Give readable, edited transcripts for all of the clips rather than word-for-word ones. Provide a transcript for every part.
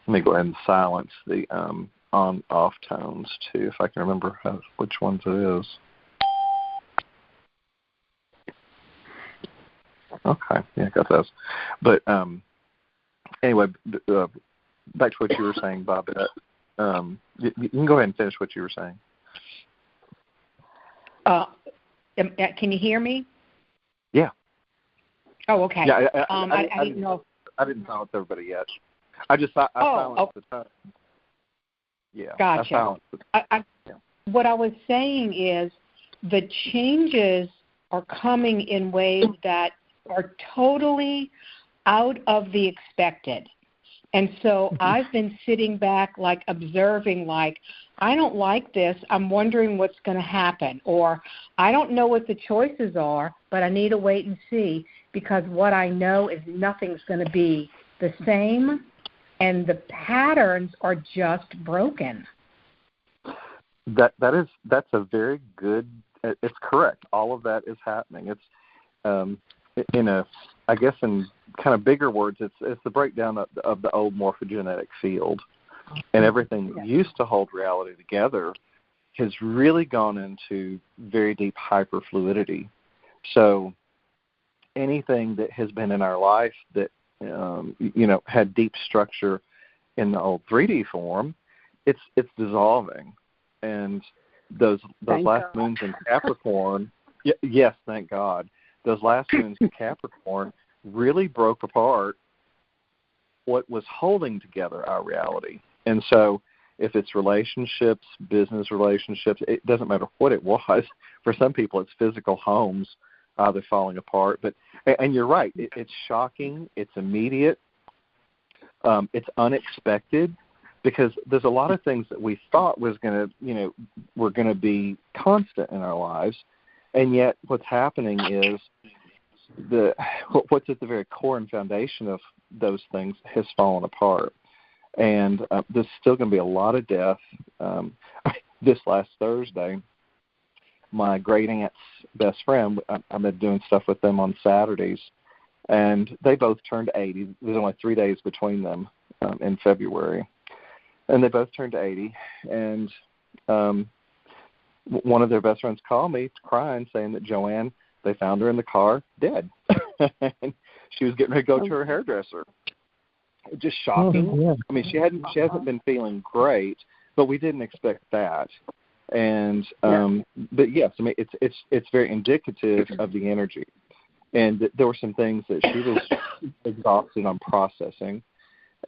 Let me go ahead and silence the on-off tones, too, if I can remember which ones it is. Okay, yeah, I got those. But anyway, back to what you were saying, Bob. You can go ahead and finish what you were saying. Can you hear me? Yeah. Oh, okay. Yeah, I didn't know. I didn't silence everybody yet. I silenced the tone. Yeah. Gotcha. I silenced the What I was saying is the changes are coming in ways that are totally out of the expected. And so I've been sitting back, like, observing, like, I don't like this. I'm wondering what's going to happen. Or I don't know what the choices are, but I need to wait and see, because what I know is nothing's going to be the same, and the patterns are just broken. That's a very good. It's correct. All of that is happening. It's I guess in kind of bigger words, it's the breakdown of the old morphogenetic field, and everything that used to hold reality together has really gone into very deep hyperfluidity. So anything that has been in our life that had deep structure in the old 3D form, it's dissolving. And those last moons in Capricorn, yes, thank God, those last moons in Capricorn really broke apart what was holding together our reality. And so if it's relationships, business relationships, it doesn't matter what it was. For some people, it's physical homes either falling apart. And you're right, it's shocking, it's immediate, it's unexpected, because there's a lot of things that we thought were going to be constant in our lives, and yet what's happening is what's at the very core and foundation of those things has fallen apart. And there's still going to be a lot of death. This last Thursday, my great aunt's best friend, I've been doing stuff with them on Saturdays, and they both turned 80. There's only 3 days between them in February. And they both turned 80. And one of their best friends called me crying, saying that Joanne, they found her in the car dead. And she was getting ready to go to her hairdresser. Just shocking. Oh, yeah. I mean, she hasn't been feeling great, but we didn't expect that. And but yes, I mean, it's very indicative of the energy. And there were some things that she was exhausted on processing.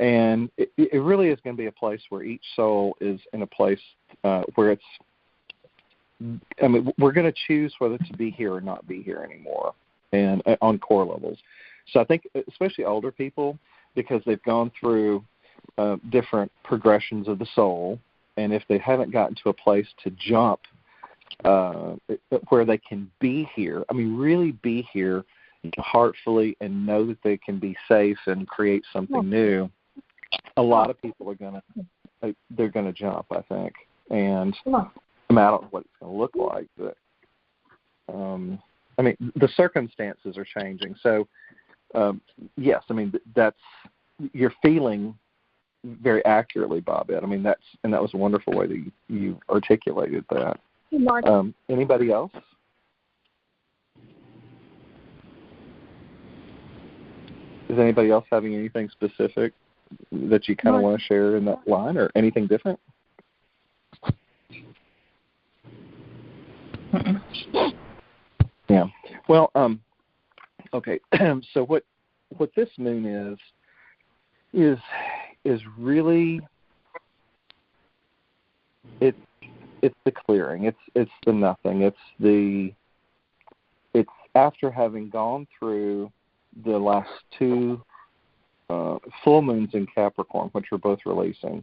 And it really is going to be a place where each soul is in a place where it's, I mean, we're going to choose whether to be here or not be here anymore, and on core levels. So I think especially older people, because they've gone through different progressions of the soul, and if they haven't gotten to a place to jump where they can be here, I mean, really be here heartfully and know that they can be safe and create something new, a lot of people are going to jump, I think. And I don't know what it's going to look like, but I mean, the circumstances are changing. So yes, I mean, you're feeling very accurately, Bobette. I mean, that was a wonderful way that you articulated that. Anybody else? Is anybody else having anything specific that you kind of want to share in that line, or anything different? Yeah. Well, okay. So what this moon is really, it's the clearing. It's the nothing. It's after having gone through the last two full moons in Capricorn, which were both releasing.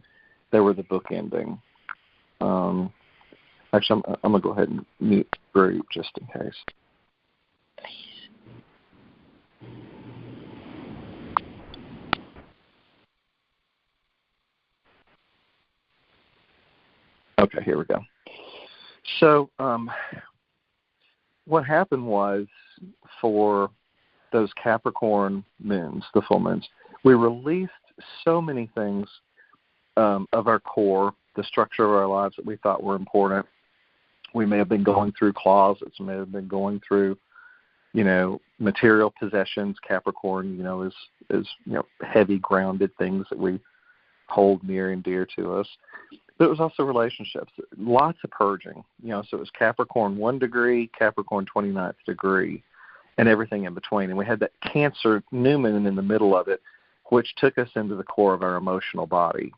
They were the bookending. Actually, I'm going to go ahead and mute group just in case. Okay, here we go. So what happened was, for those Capricorn moons, the full moons, we released so many things of our core, the structure of our lives that we thought were important. We may have been going through closets, may have been going through, material possessions. Capricorn, is heavy, grounded things that we hold near and dear to us. But it was also relationships, lots of purging. So it was Capricorn 1 degree, Capricorn 29th degree, and everything in between. And we had that Cancer new moon in the middle of it, which took us into the core of our emotional body.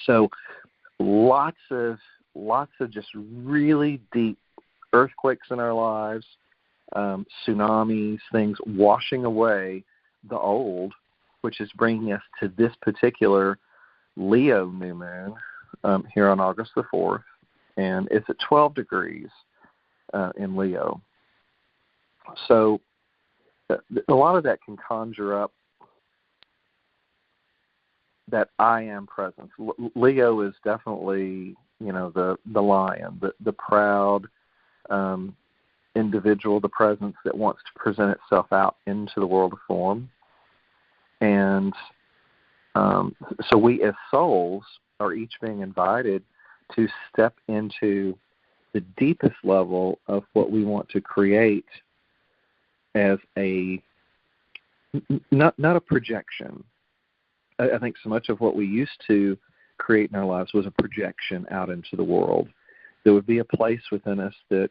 So lots of just really deep earthquakes in our lives, tsunamis, things washing away the old, which is bringing us to this particular Leo new moon here on August the 4th, and it's at 12 degrees in Leo. So a lot of that can conjure up that I am presence. Leo is definitely, the lion, the proud individual, the presence that wants to present itself out into the world of form. And so we as souls are each being invited to step into the deepest level of what we want to create as not a projection. I think so much of what we used to create in our lives was a projection out into the world. There would be a place within us that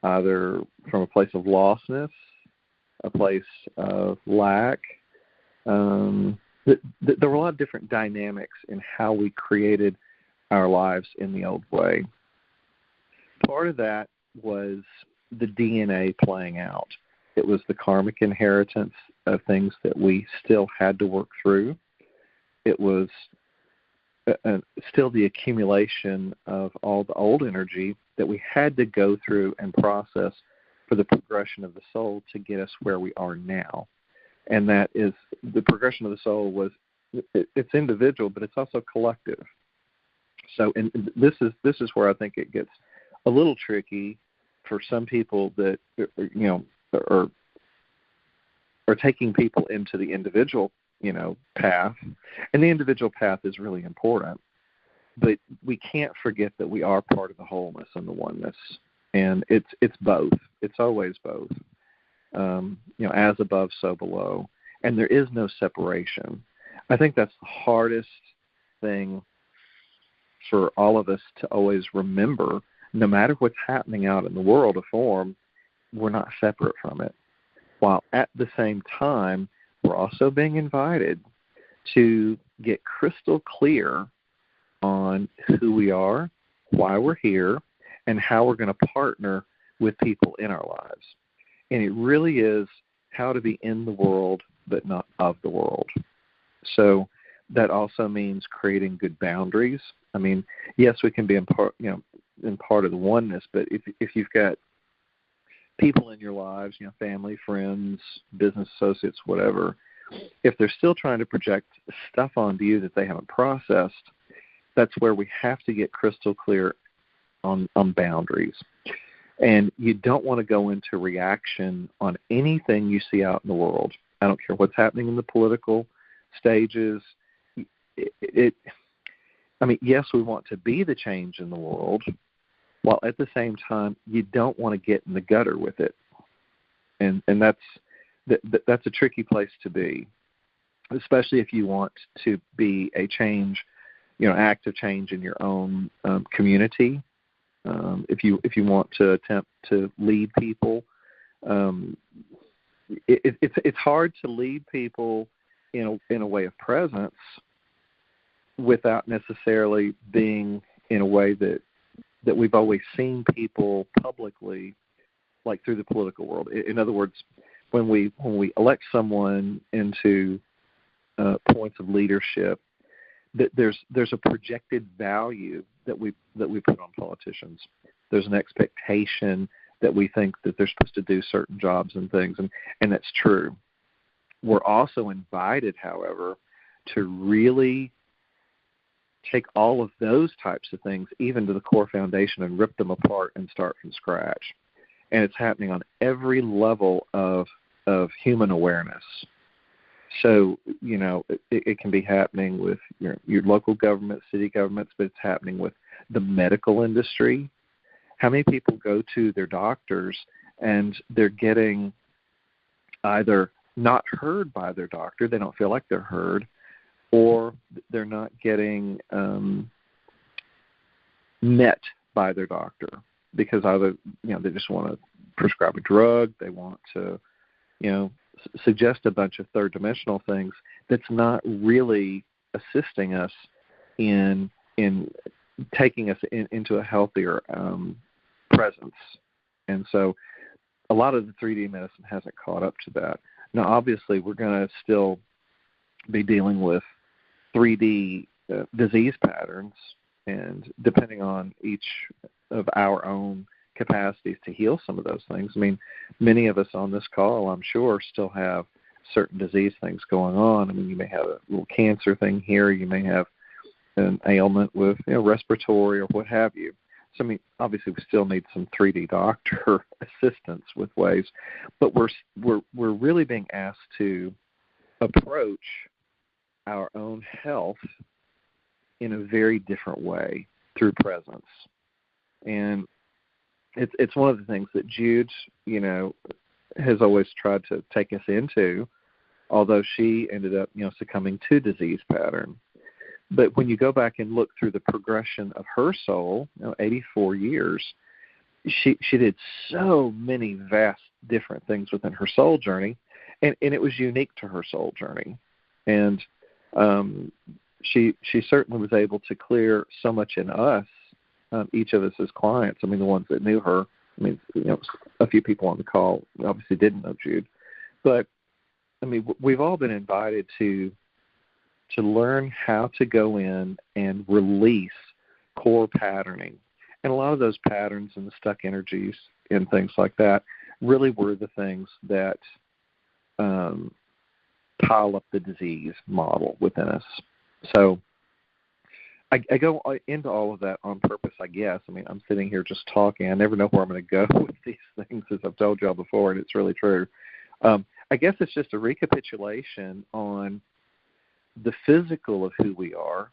either from a place of lostness, a place of lack, there were a lot of different dynamics in how we created our lives in the old way. Part of that was the DNA playing out. It was the karmic inheritance of things that we still had to work through. It was still the accumulation of all the old energy that we had to go through and process for the progression of the soul to get us where we are now. And that is the progression of the soul it's individual, but it's also collective. So, and this is where I think it gets a little tricky for some people that are taking people into the individual path, and the individual path is really important, but we can't forget that we are part of the wholeness and the oneness, and it's both. It's always both. As above, so below, and there is no separation. I think that's the hardest thing for all of us to always remember. No matter what's happening out in the world of form, we're not separate from it. While at the same time, we're also being invited to get crystal clear on who we are, why we're here, and how we're going to partner with people in our lives. And it really is how to be in the world, but not of the world. So that also means creating good boundaries. I mean, yes, we can be in part of the oneness, but if you've got people in your lives, family, friends, business associates, whatever, if they're still trying to project stuff onto you that they haven't processed, that's where we have to get crystal clear on boundaries. And you don't want to go into reaction on anything you see out in the world. I don't care what's happening in the political stages. Yes, we want to be the change in the world, while at the same time, you don't want to get in the gutter with it. And that's a tricky place to be, especially if you want to be a change, active change in your own community. If you want to attempt to lead people, it's hard to lead people in a way of presence without necessarily being in a way that we've always seen people publicly, like through the political world. In other words, when we elect someone into points of leadership, that there's a projected value that we put on politicians. There's an expectation that we think that they're supposed to do certain jobs and things, and that's true. We're also invited, however, to really take all of those types of things, even to the core foundation, and rip them apart and start from scratch. And it's happening on every level of human awareness. So, it can be happening with your local government, city governments, but it's happening with the medical industry. How many people go to their doctors and they're getting either not heard by their doctor, they don't feel like they're heard, or they're not getting met by their doctor because either, they just want to prescribe a drug, they want to, suggest a bunch of third-dimensional things that's not really assisting us in taking us into a healthier presence. And so a lot of the 3D medicine hasn't caught up to that. Now, obviously, we're going to still be dealing with 3D disease patterns, and depending on each of our own capacities to heal some of those things. I mean, many of us on this call, I'm sure, still have certain disease things going on. I mean, you may have a little cancer thing here. You may have an ailment with respiratory or what have you. So, I mean, obviously, we still need some 3D doctor assistance with ways, but we're really being asked to approach our own health in a very different way through presence. And it's one of the things that Jude, has always tried to take us into, although she ended up, succumbing to disease pattern. But when you go back and look through the progression of her soul, 84 years, she did so many vast different things within her soul journey, and it was unique to her soul journey. And she certainly was able to clear so much in us, each of us as clients. I mean, the ones that knew her, I mean, a few people on the call obviously didn't know Jude. But, I mean, we've all been invited to learn how to go in and release core patterning. And a lot of those patterns and the stuck energies and things like that really were the things that pile up the disease model within us. So I go into all of that on purpose, I guess. I mean, I'm sitting here just talking. I never know where I'm going to go with these things, as I've told y'all before, and it's really true. I guess it's just a recapitulation on the physical of who we are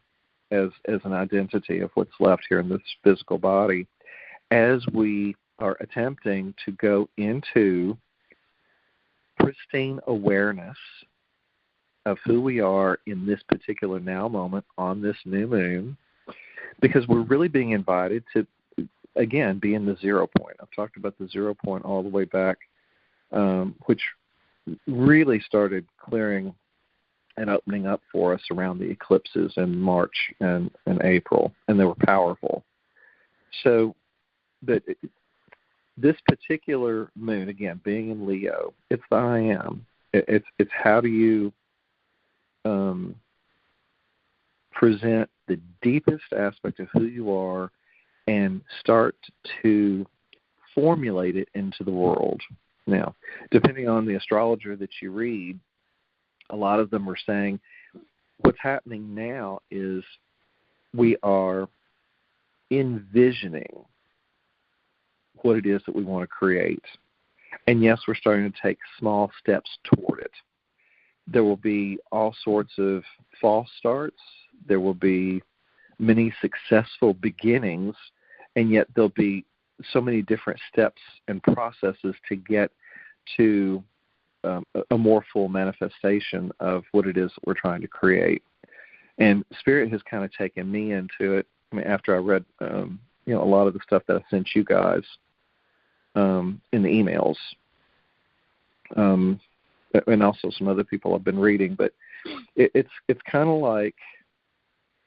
as an identity of what's left here in this physical body, as we are attempting to go into pristine awareness of who we are in this particular now moment on this new moon, because we're really being invited to, again, be in the 0 point. I've talked about the 0 point all the way back, which really started clearing and opening up for us around the eclipses in March and April, and they were powerful. So this particular moon, again, being in Leo, it's the I am. It's how do you present the deepest aspect of who you are and start to formulate it into the world. Now, depending on the astrologer that you read, a lot of them are saying what's happening now is we are envisioning what it is that we want to create. And yes, we're starting to take small steps toward it. There will be all sorts of false starts. There will be many successful beginnings, and yet there'll be so many different steps and processes to get to a more full manifestation of what it is that we're trying to create. And Spirit has kind of taken me into it. I mean, after I read, a lot of the stuff that I sent you guys in the emails, and also some other people I've been reading. But it's kind of like,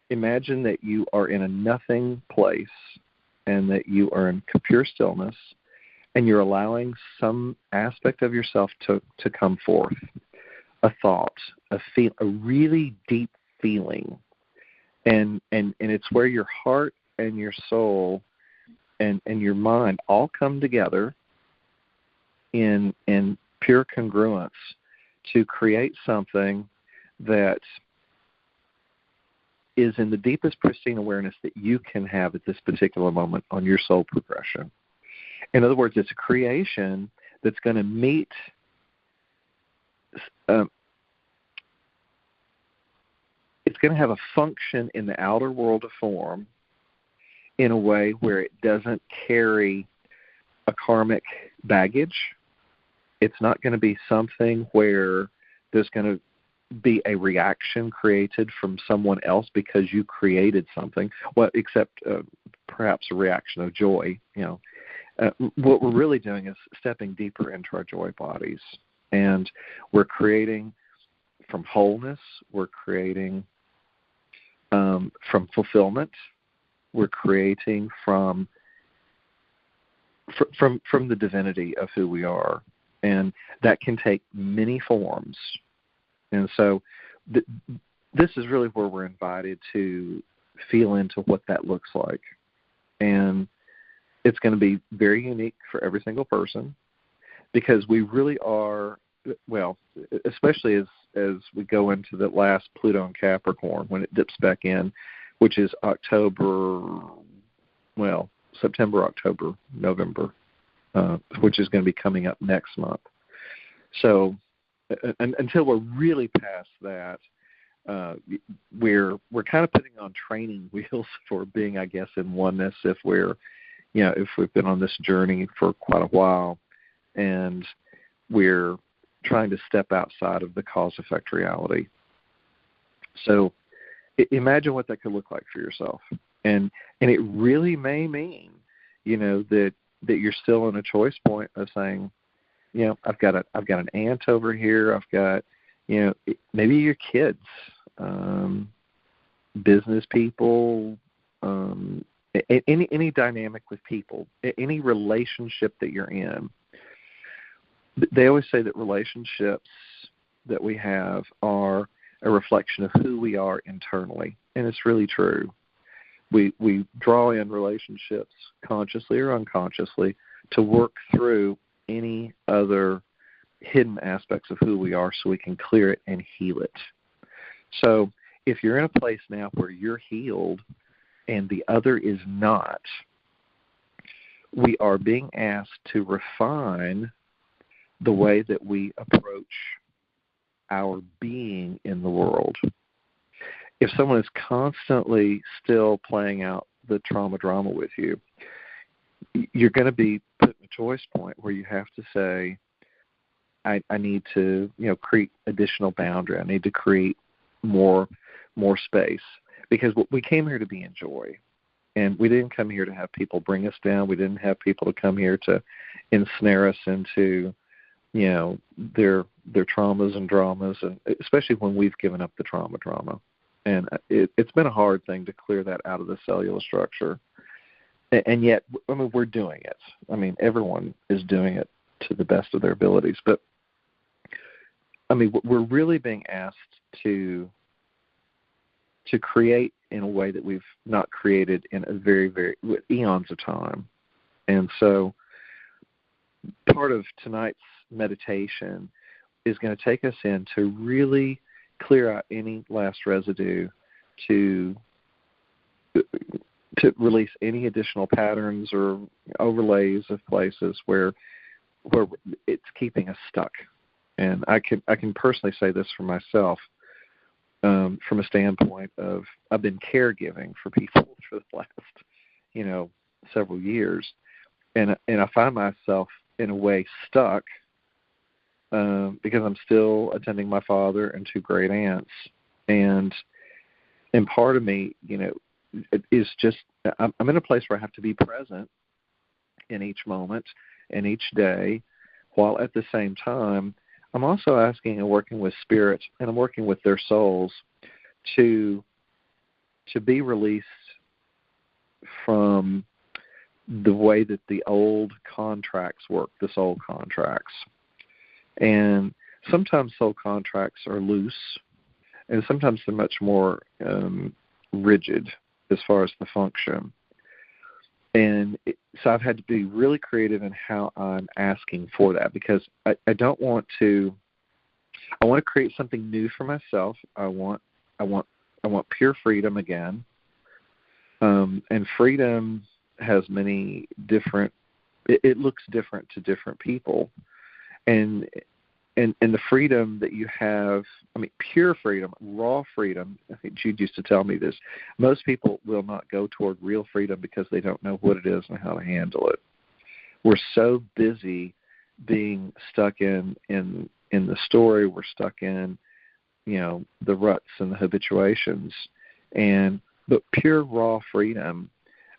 imagine that you are in a nothing place and that you are in pure stillness, and you're allowing some aspect of yourself to come forth, a thought, a really deep feeling, and it's where your heart and your soul and your mind all come together in pure congruence to create something that is in the deepest pristine awareness that you can have at this particular moment on your soul progression. In other words, it's a creation that's going to meet it's going to have a function in the outer world of form in a way where it doesn't carry a karmic baggage. It's not going to be something where there's going to be a reaction created from someone else because you created something. Well, except perhaps a reaction of joy. What we're really doing is stepping deeper into our joy bodies, and we're creating from wholeness. We're creating from fulfillment. We're creating from the divinity of who we are, and that can take many forms. And so this is really where we're invited to feel into what that looks like. And it's going to be very unique for every single person, because we really are, well, especially as we go into the last Pluto and Capricorn, when it dips back in, which is September, October, November, which is going to be coming up next month. So until we're really past that, we're kind of putting on training wheels for being, I guess, in oneness. If we've been on this journey for quite a while, and we're trying to step outside of the cause-effect reality. So imagine what that could look like for yourself, and it really may mean, that you're still in a choice point of saying, I've got an aunt over here. I've got, maybe your kids, business people, any dynamic with people, any relationship that you're in. They always say that relationships that we have are a reflection of who we are internally, and it's really true. We draw in relationships consciously or unconsciously to work through any other hidden aspects of who we are so we can clear it and heal it. So if you're in a place now where you're healed and the other is not, we are being asked to refine the way that we approach our being in the world. If someone is constantly still playing out the trauma drama with you, you're going to be put in a choice point where you have to say, I need to, create additional boundary. I need to create more space, because we came here to be in joy, and we didn't come here to have people bring us down. We didn't have people to come here to ensnare us into, their traumas and dramas, and especially when we've given up the drama. And it's been a hard thing to clear that out of the cellular structure. And yet, we're doing it. Everyone is doing it to the best of their abilities. But, we're really being asked to create in a way that we've not created in a very, very eons of time. And so part of tonight's meditation is going to take us in to really clear out any last residue, to release any additional patterns or overlays of places where it's keeping us stuck. And I can personally say this for myself, from a standpoint of I've been caregiving for people for the last, several years, and I find myself in a way stuck because I'm still attending my father and two great aunts, and part of me, is just I'm in a place where I have to be present in each moment and each day, while at the same time I'm also asking and working with spirits, and I'm working with their souls to be released from the way that the old contracts work, the soul contracts. And sometimes soul contracts are loose, and sometimes they're much more rigid as far as the function. And so I've had to be really creative in how I'm asking for that, because I don't want to. I want to create something new for myself. I want pure freedom again. And freedom has many different. It looks different to different people, and and the freedom that you have, I mean, pure freedom, raw freedom. I think Jude used to tell me this. Most people will not go toward real freedom because they don't know what it is and how to handle it. We're so busy being stuck in the story. We're stuck in, the ruts and the habituations. But pure raw freedom,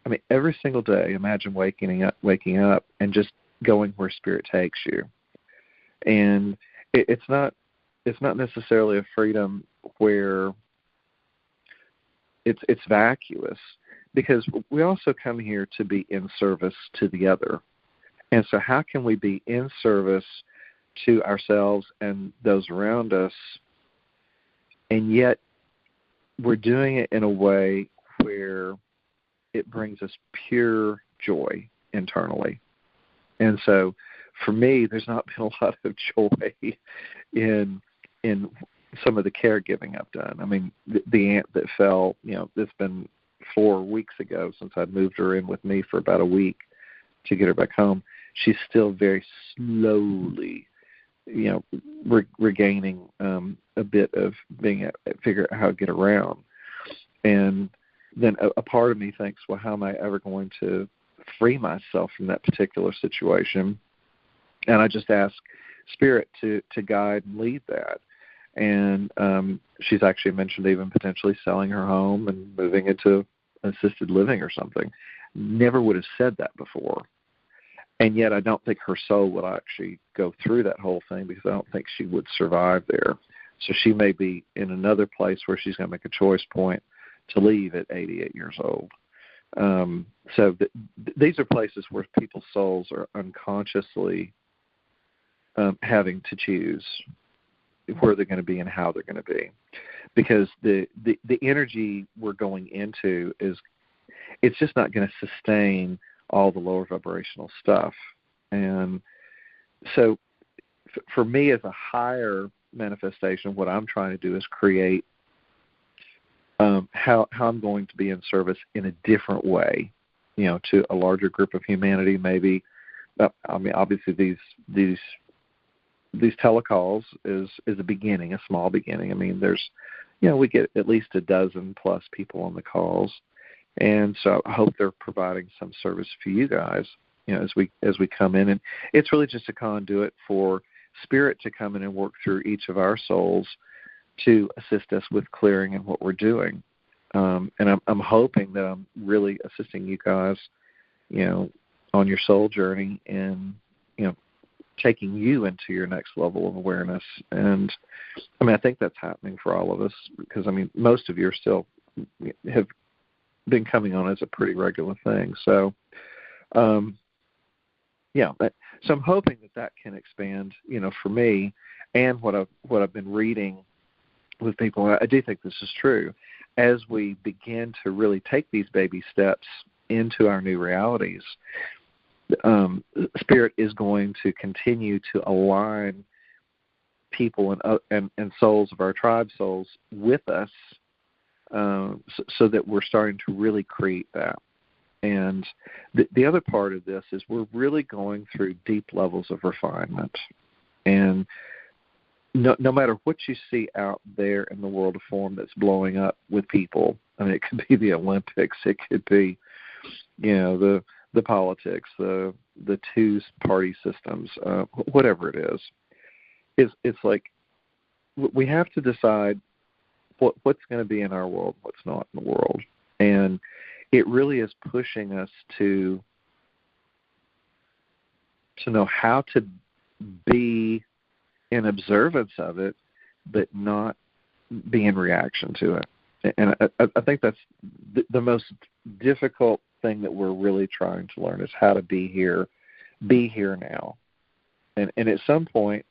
I mean, every single day, imagine waking up and just going where Spirit takes you. And it's not necessarily a freedom where it's vacuous, because we also come here to be in service to the other. And so how can we be in service to ourselves and those around us, and yet we're doing it in a way where it brings us pure joy internally? And so for me, there's not been a lot of joy in some of the caregiving I've done. I mean, the aunt that fell, it's been 4 weeks ago since I'd moved her in with me for about a week to get her back home. She's still very slowly, regaining a bit of being able to figure out how to get around. And then a part of me thinks, well, how am I ever going to free myself from that particular situation? And I just ask Spirit to guide and lead that. And she's actually mentioned even potentially selling her home and moving into assisted living or something. Never would have said that before. And yet I don't think her soul would actually go through that whole thing, because I don't think she would survive there. So she may be in another place where she's going to make a choice point to leave at 88 years old. So these are places where people's souls are unconsciously having to choose where they're going to be and how they're going to be, because the energy we're going into it's just not going to sustain all the lower vibrational stuff. And so for me, as a higher manifestation, what I'm trying to do is create how I'm going to be in service in a different way, to a larger group of humanity. Maybe, I mean, obviously these telecalls is a beginning, a small beginning. I mean, there's, we get at least a dozen plus people on the calls, and so I hope they're providing some service for you guys, as we come in. And it's really just a conduit for Spirit to come in and work through each of our souls to assist us with clearing in what we're doing. And I'm hoping that I'm really assisting you guys, on your soul journey, and taking you into your next level of awareness. And I mean, I think that's happening for all of us, because I mean, most of you are still have been coming on as a pretty regular thing. So, so I'm hoping that can expand, for me, and what I've been reading with people. I do think this is true. As we begin to really take these baby steps into our new realities, Spirit is going to continue to align people and souls of our tribe souls with us, so that we're starting to really create that. And the other part of this is we're really going through deep levels of refinement. And no matter what you see out there in the world of form that's blowing up with people, I mean, it could be the Olympics, it could be, the politics, the two-party systems, whatever it is, it's like we have to decide what's going to be in our world, what's not in the world. And it really is pushing us to know how to be in observance of it, but not be in reaction to it. And I think that's the most difficult thing that we're really trying to learn, is how to be here now. And at some point,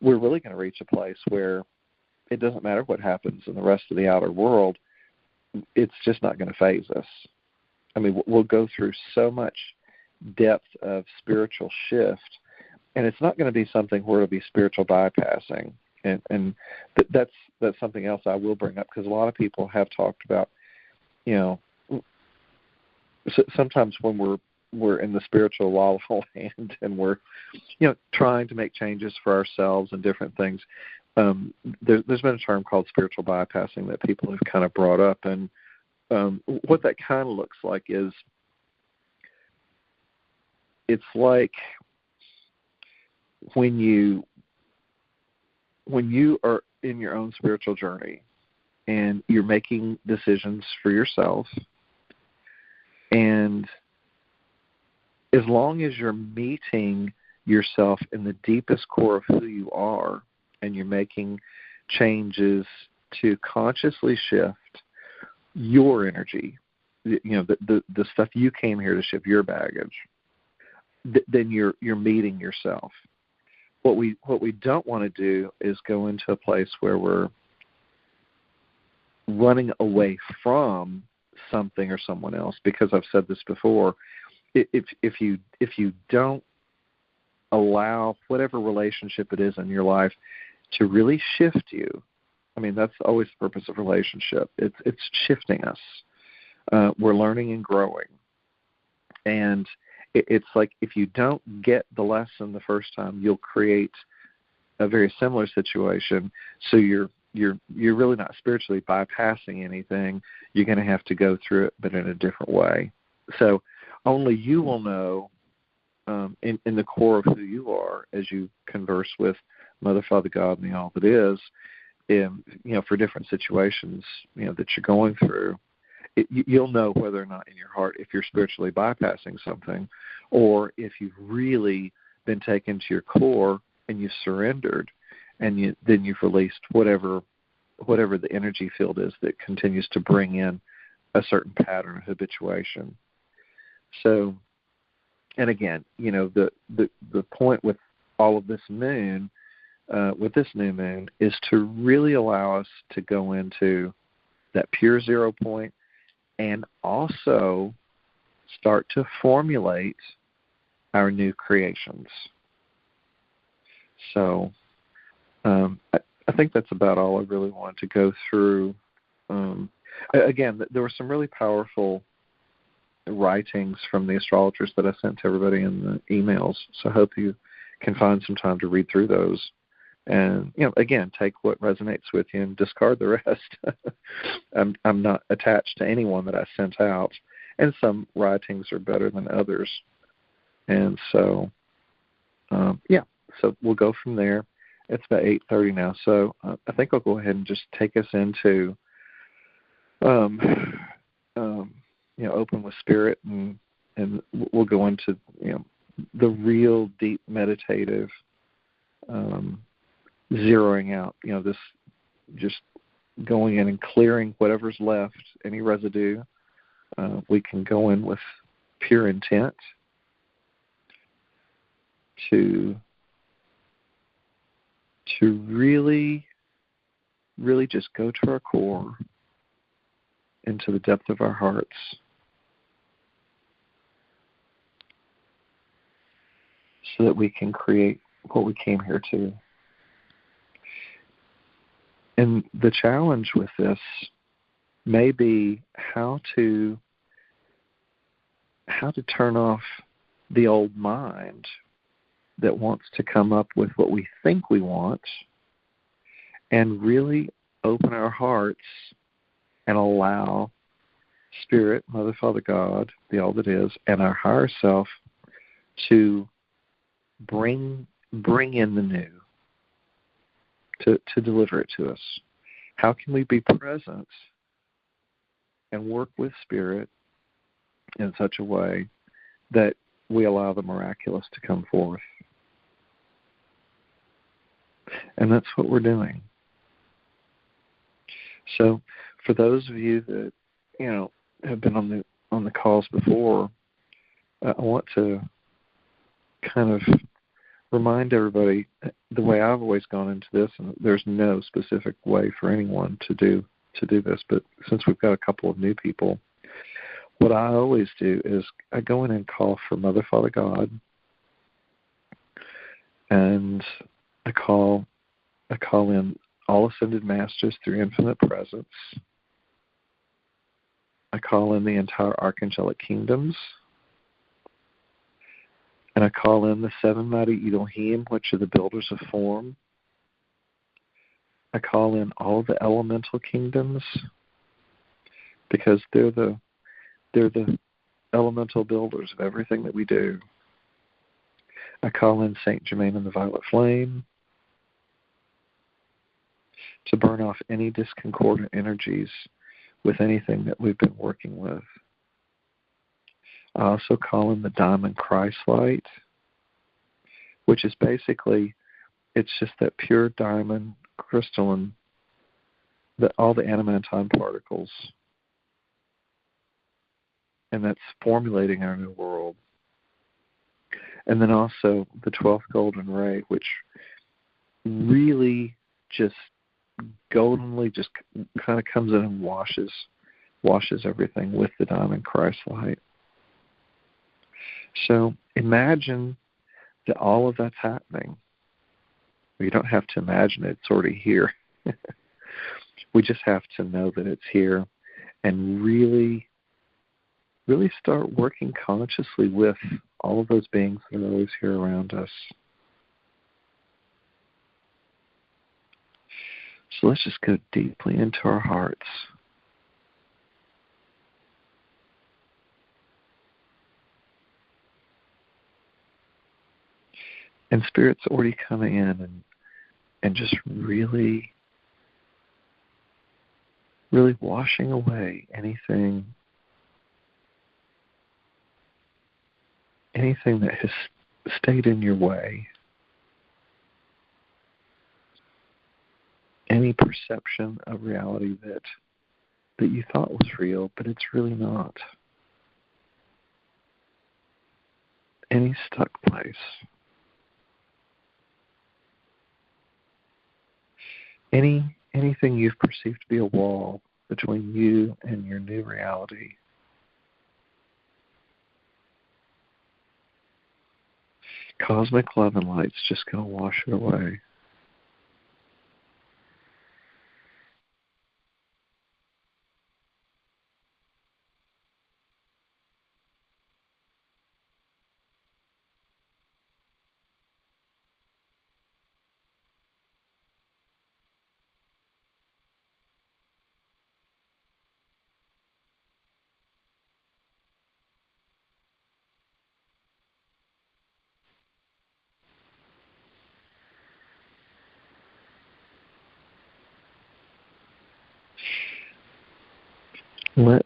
we're really going to reach a place where it doesn't matter what happens in the rest of the outer world. It's just not going to faze us. I mean, we'll go through so much depth of spiritual shift, and it's not going to be something where it'll be spiritual bypassing. And that's something else I will bring up, because a lot of people have talked about, sometimes when we're we're in the spiritual la la land and we're, trying to make changes for ourselves and different things. There's been a term called spiritual bypassing that people have kind of brought up, and what that kind of looks like is it's like when you are in your own spiritual journey and you're making decisions for yourself, and as long as you're meeting yourself in the deepest core of who you are and you're making changes to consciously shift your energy, the stuff you came here to shift, your baggage, then you're meeting yourself. What we don't want to do is go into a place where we're running away from something or someone else, because I've said this before. If you don't allow whatever relationship it is in your life to really shift you, I mean, that's always the purpose of relationship. It's shifting us. We're learning and growing, and it's like if you don't get the lesson the first time, you'll create a very similar situation. So you're really not spiritually bypassing anything. You're going to have to go through it, but in a different way. So only you will know in the core of who you are as you converse with Mother, Father, God, and the All That Is, for different situations that you're going through. You'll know whether or not in your heart if you're spiritually bypassing something, or if you've really been taken to your core and you've surrendered, and then you've released whatever the energy field is that continues to bring in a certain pattern of habituation. So, and again, the point with all of this moon, with this new moon, is to really allow us to go into that pure 0 point, and also start to formulate our new creations. So I think that's about all I really wanted to go through. Again, there were some really powerful writings from the astrologers that I sent to everybody in the emails, so I hope you can find some time to read through those. And, again, take what resonates with you and discard the rest. I'm not attached to anyone that I sent out, and some writings are better than others. And so, so we'll go from there. It's about 8:30 now, so I think I'll go ahead and just take us into, open with spirit, and we'll go into, the real deep meditative, zeroing out, this just going in and clearing whatever's left, any residue. We can go in with pure intent to really, really just go to our core, into the depth of our hearts, so that we can create what we came here to. And the challenge with this may be how to turn off the old mind that wants to come up with what we think we want, and really open our hearts and allow Spirit, Mother, Father, God, the All That Is, and our higher self to bring in the new, to deliver it to us. How can we be present and work with Spirit in such a way that we allow the miraculous to come forth? And that's what we're doing. So for those of you that, have been on the calls before, I want to kind of remind everybody the way I've always gone into this, and there's no specific way for anyone to do this, but since we've got a couple of new people, what I always do is I go in and call for Mother, Father, God, and I call in all ascended masters through infinite presence. I call in the entire archangelic kingdoms. And I call in the seven mighty Elohim, which are the builders of form. I call in all the elemental kingdoms because they're the elemental builders of everything that we do. I call in Saint Germain and the Violet Flame to burn off any discordant energies with anything that we've been working with. I also call in the Diamond Christ Light, which is basically, it's just that pure diamond crystalline, all the animantine particles, and that's formulating our new world. And then also the 12th golden ray, which really just goldenly just kind of comes in and washes everything with the Diamond Christ Light. So imagine that all of that's happening. You don't have to imagine it, it's already here. We just have to know that it's here and really, really start working consciously with all of those beings that are always here around us. So let's just go deeply into our hearts. And Spirit's already coming in and just really, really washing away anything that has stayed in your way. Any perception of reality that you thought was real, but it's really not. Any stuck place. Anything you've perceived to be a wall between you and your new reality. Cosmic love and light's just going to wash it away. Let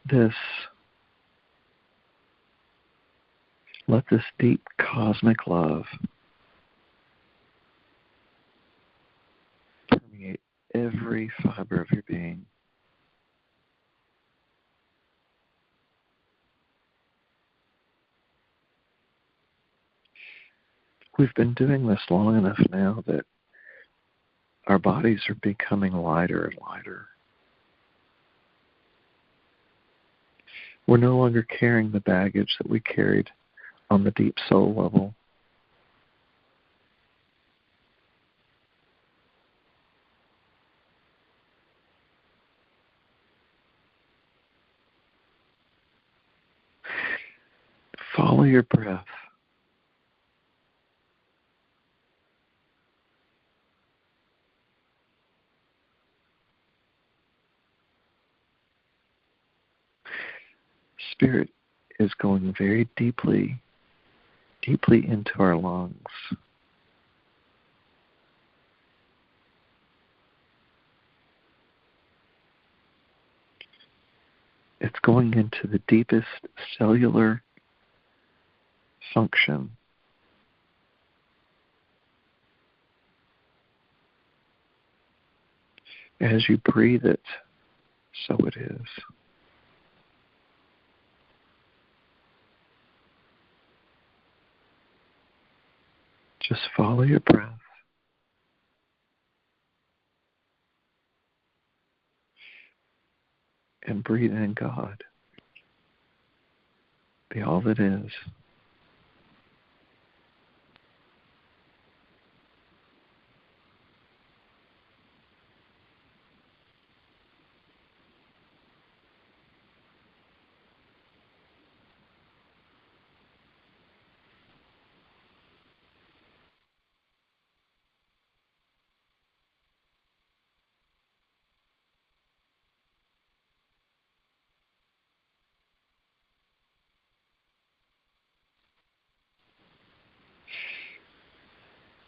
this deep cosmic love permeate every fiber of your being. We've been doing this long enough now that our bodies are becoming lighter and lighter. We're no longer carrying the baggage that we carried on the deep soul level. Follow your breath. Spirit is going very deeply into our lungs. It's going into the deepest cellular function. As you breathe it, so it is. Just follow your breath. And breathe in God. Be all that is.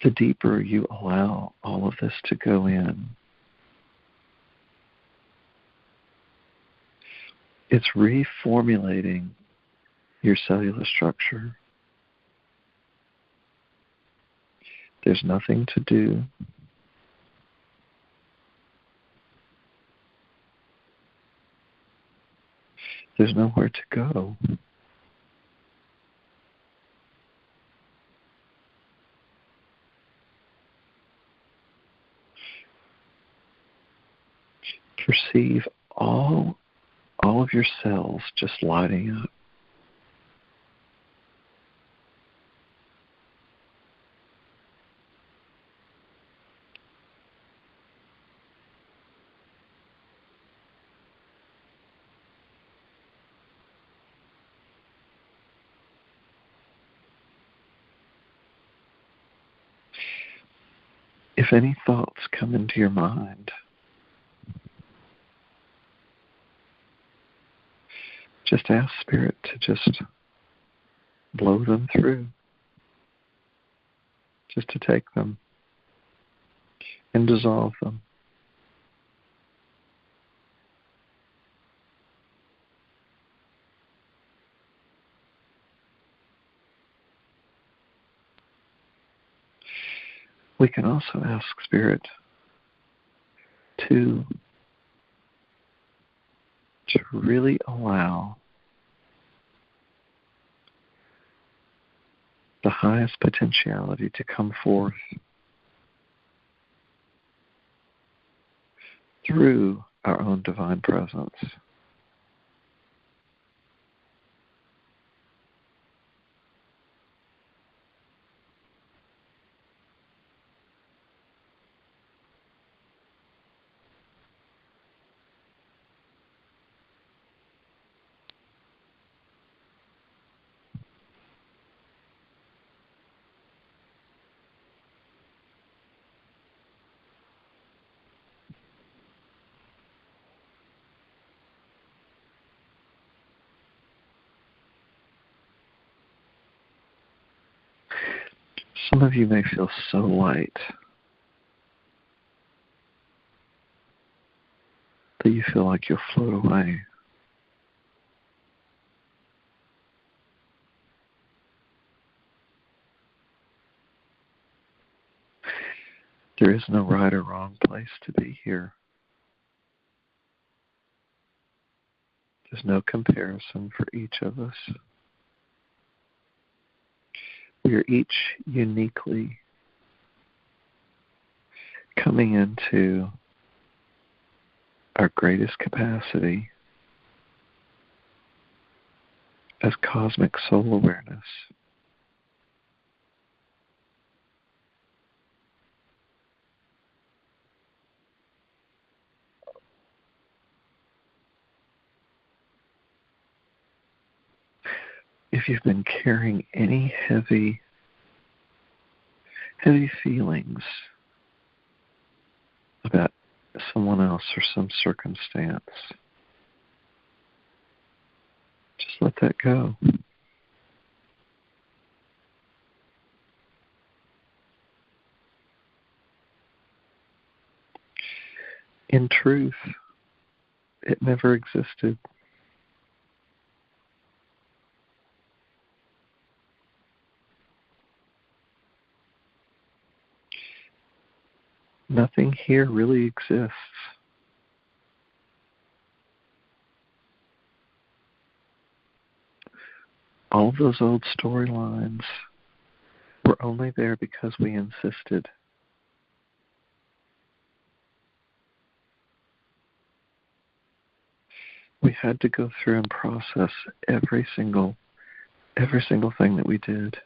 the deeper you allow all of this to go in, it's reformulating your cellular structure. There's nothing to do. There's nowhere to go. Perceive all of your cells just lighting up. If any thoughts come into your mind, just ask Spirit to just blow them through, just to take them and dissolve them. We can also ask Spirit to really allow the highest potentiality to come forth through our own divine presence. Some of you may feel so light that you feel like you'll float away. There is no right or wrong place to be here. There's no comparison for each of us. We are each uniquely coming into our greatest capacity as cosmic soul awareness. If you've been carrying any heavy feelings about someone else or some circumstance, just let that go. In truth, it never existed. Nothing here really exists. All of those old storylines were only there because we insisted. We had to go through and process every single thing that we did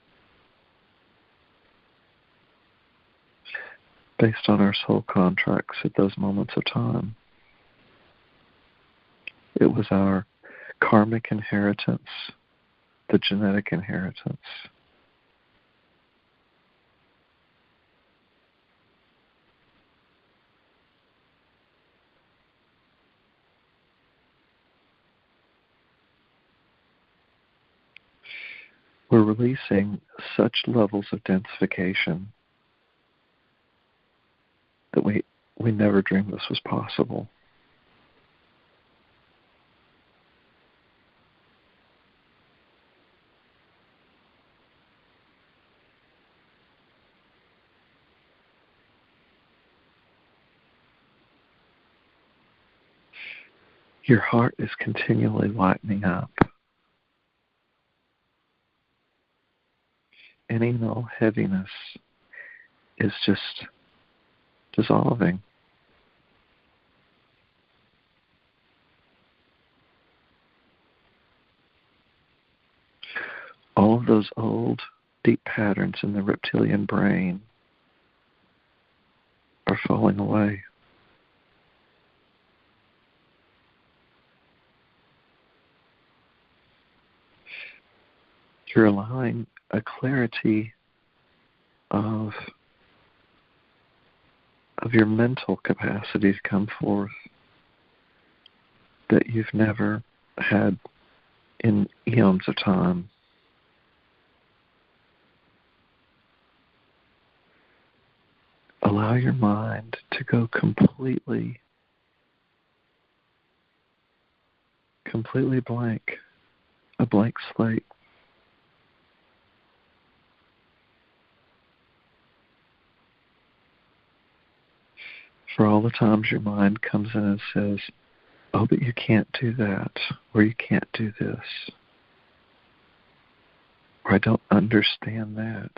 based on our soul contracts at those moments of time. It was our karmic inheritance, the genetic inheritance. We're releasing such levels of densification that we never dreamed this was possible. Your heart is continually lightening up. Any and all heaviness is just dissolving. All of those old, deep patterns in the reptilian brain are falling away. You're allowing a clarity of your mental capacity to come forth that you've never had in eons of time. Allow your mind to go completely blank, a blank slate. For all the times your mind comes in and says, oh, but you can't do that, or you can't do this, or I don't understand that.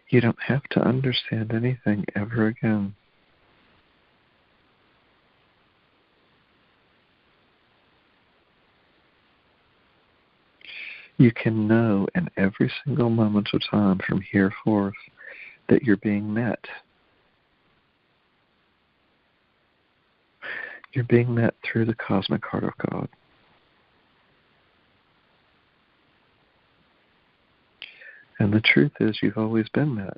You don't have to understand anything ever again. You can know in every single moment of time from here forth that you're being met. You're being met through the cosmic heart of God. And the truth is, you've always been met.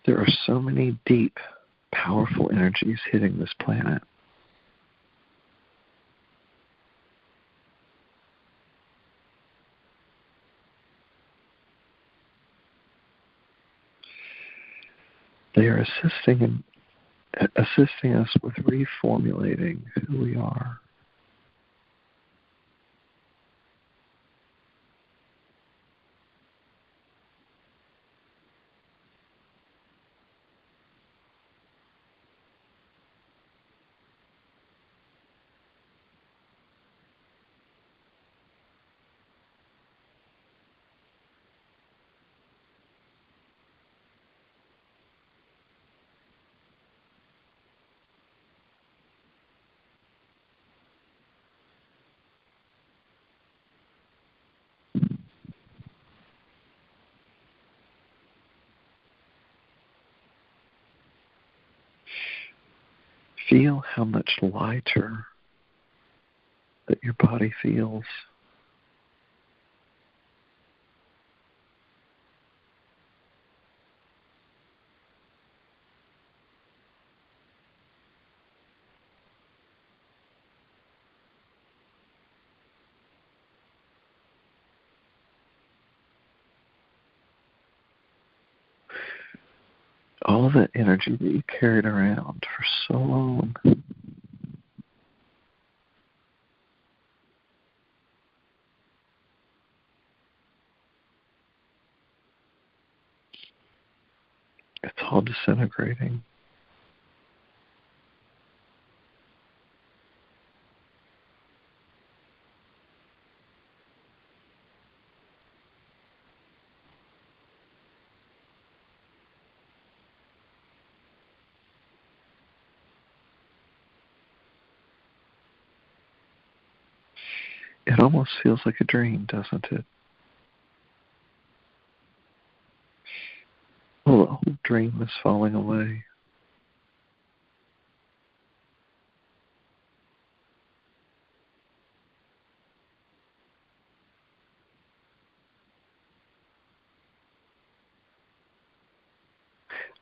There are so many deep, powerful energies hitting this planet. They are assisting us with reformulating who we are. Feel how much lighter that your body feels. All of that energy that you carried around for so long. It's all disintegrating. It almost feels like a dream, doesn't it? Well, the whole dream is falling away.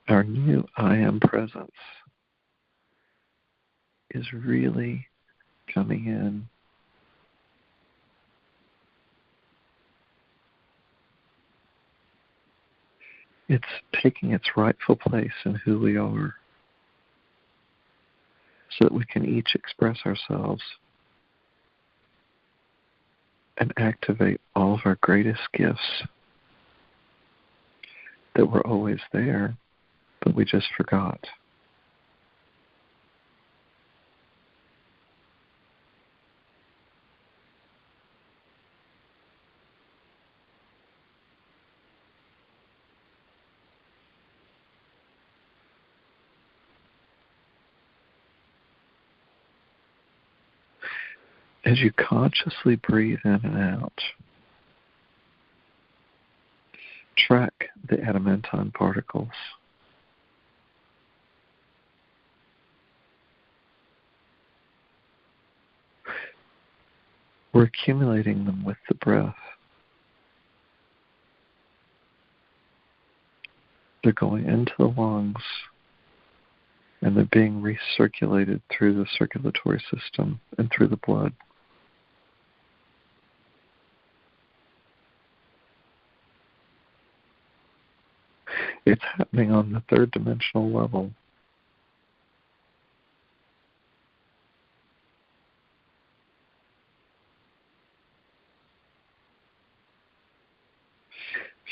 Our new I am presence is really coming in. It's taking its rightful place in who we are so that we can each express ourselves and activate all of our greatest gifts that were always there, but we just forgot. As you consciously breathe in and out, track the adamantine particles. We're accumulating them with the breath. They're going into the lungs, and they're being recirculated through the circulatory system and through the blood. It's happening on the third dimensional level.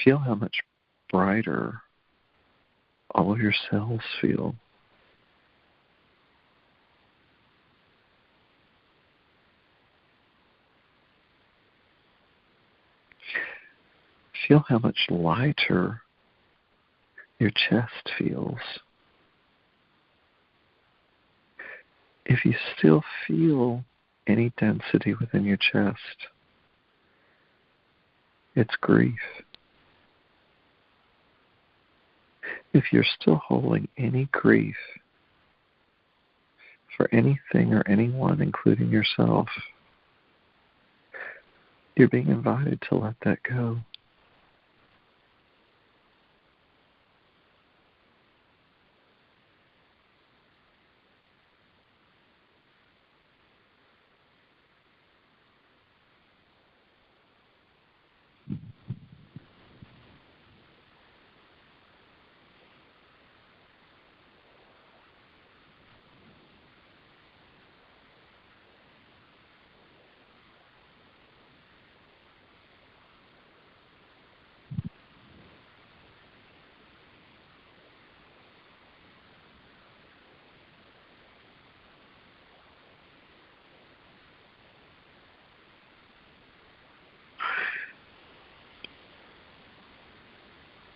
Feel how much brighter all of your cells feel. Feel how much lighter your chest feels. If you still feel any density within your chest, it's grief. If you're still holding any grief for anything or anyone, including yourself, you're being invited to let that go.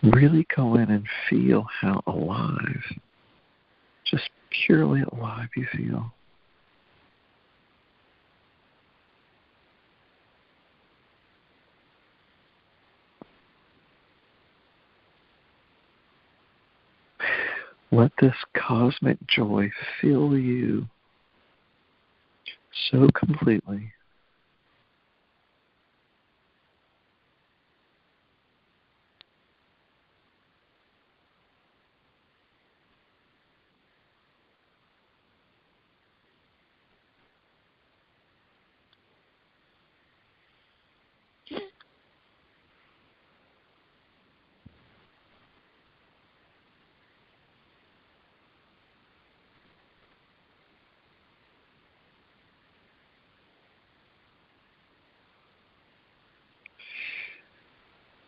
Really go in and feel how alive, just purely alive you feel. Let this cosmic joy fill you so completely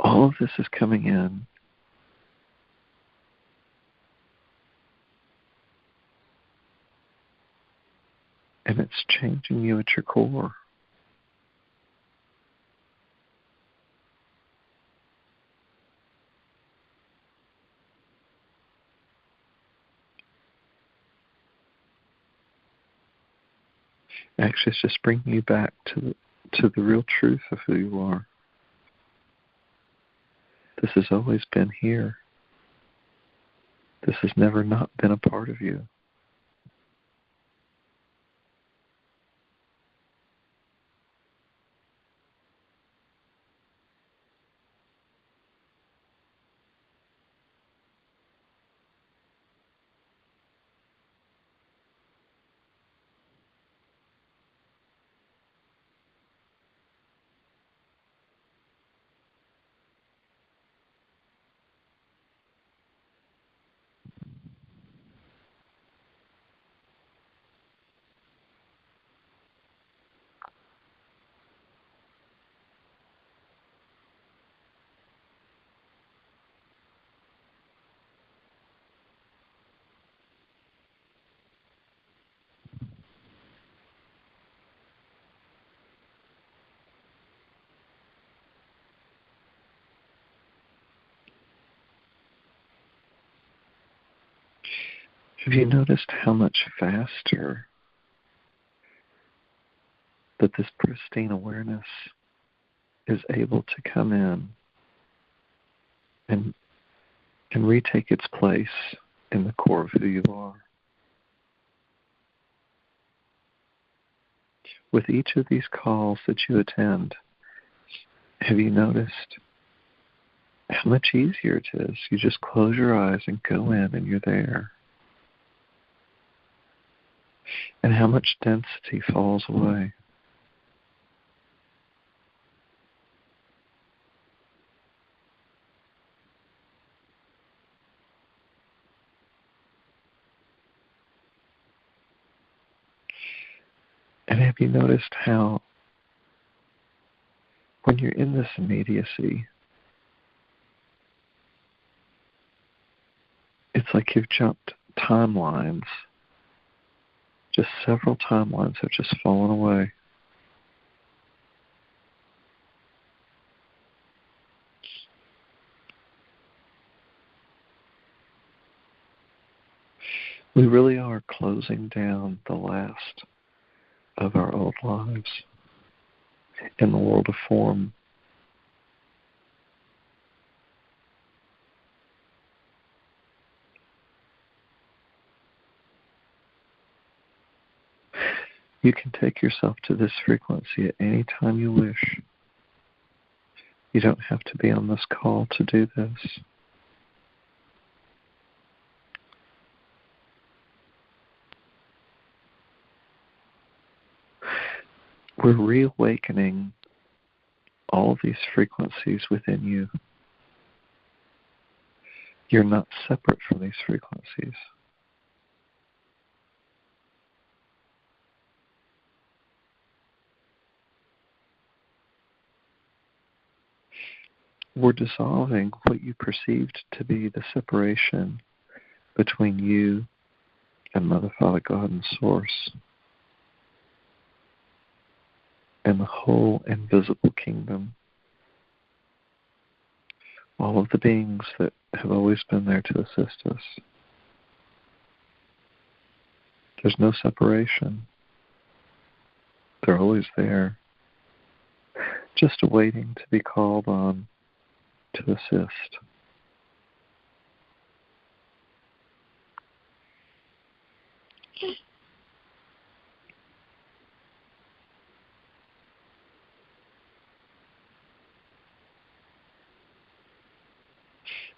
all of this is coming in. And it's changing you at your core. Actually, it's just bringing you back to to the real truth of who you are. This has always been here. This has never not been a part of you. Have you noticed how much faster that this pristine awareness is able to come in and retake its place in the core of who you are? With each of these calls that you attend, have you noticed how much easier it is? You just close your eyes and go in and you're there. And how much density falls away. And have you noticed how when you're in this immediacy, it's like you've jumped timelines. Just several timelines have just fallen away. We really are closing down the last of our old lives in the world of form. You can take yourself to this frequency at any time you wish. You don't have to be on this call to do this. We're reawakening all these frequencies within you. You're not separate from these frequencies. We're dissolving what you perceived to be the separation between you and Mother, Father, God, and Source, and the whole invisible kingdom. All of the beings that have always been there to assist us. There's no separation. They're always there, just waiting to be called on to assist.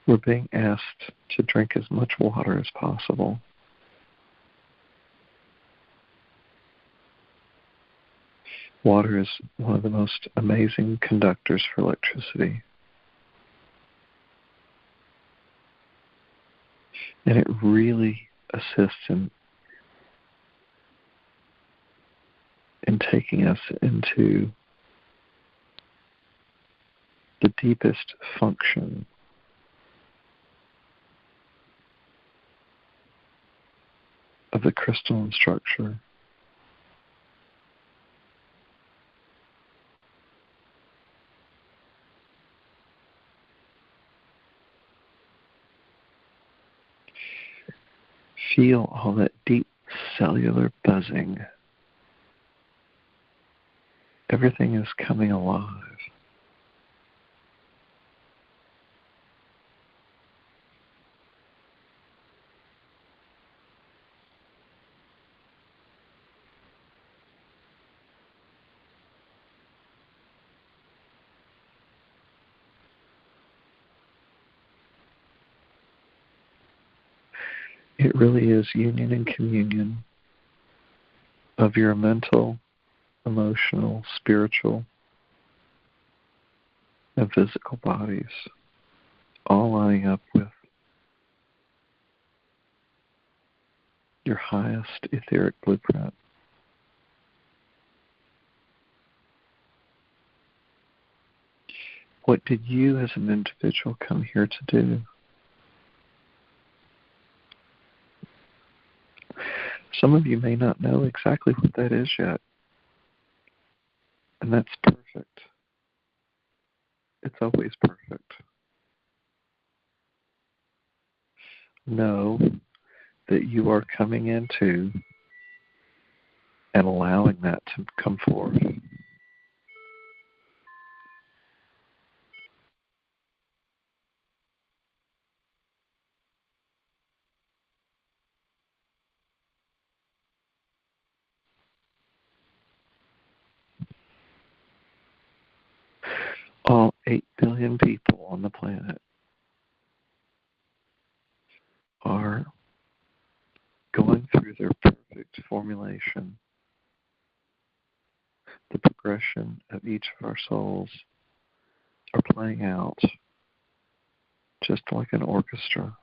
We're being asked to drink as much water as possible. Water is one of the most amazing conductors for electricity. And it really assists in taking us into the deepest function of the crystalline structure. Feel all that deep cellular buzzing Everything is coming alive. It really is union and communion of your mental, emotional, spiritual, and physical bodies, all lining up with your highest etheric blueprint. What did you as an individual come here to do? Some of you may not know exactly what that is yet, and that's perfect. It's always perfect. Know that you are coming into and allowing that to come forth. All 8 billion people on the planet are going through their perfect formulation, the progression of each of our souls are playing out just like an orchestra.